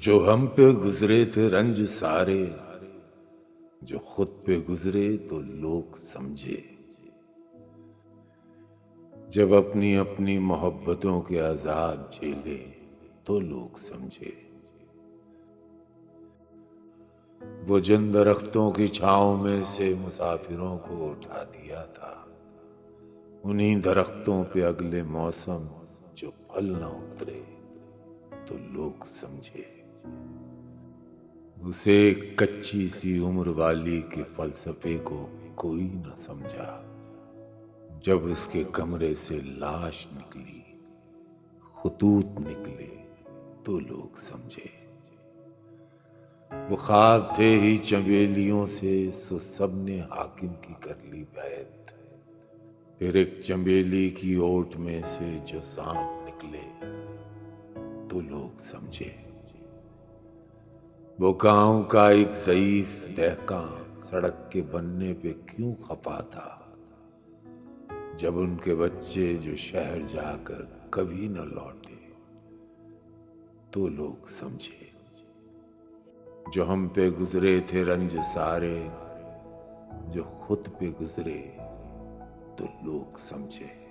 جو ہم پہ گزرے تھے رنج سارے، جو خود پہ گزرے تو لوگ سمجھے، جب اپنی اپنی محبتوں کے عذاب جھیلے تو لوگ سمجھے۔ وہ جن درختوں کی چھاؤں میں سے مسافروں کو اٹھا دیا تھا، انہی درختوں پہ اگلے موسم جو پھل نہ اترے تو لوگ سمجھے۔ اسے کچی سی عمر والی کے فلسفے کو کوئی نہ سمجھا، جب اس کے کمرے سے لاش نکلی، خطوط نکلے تو لوگ سمجھے۔ وہ خواب تھے ہی چنبیلیوں سے، سو سب نے حاکم کی کر لی بیعت، پھر ایک چنبیلی کی اوٹ میں سے جو سانپ نکلے تو لوگ سمجھے۔ وہ گاؤں کا ایک ضعیف دہقاں سڑک کے بننے پہ کیوں خفا تھا، جب ان کے بچے جو شہر جا کر کبھی نہ لوٹے تو لوگ سمجھے۔ جو ہم پہ گزرے تھے رنج سارے، جو خود پہ گزرے تو لوگ سمجھے۔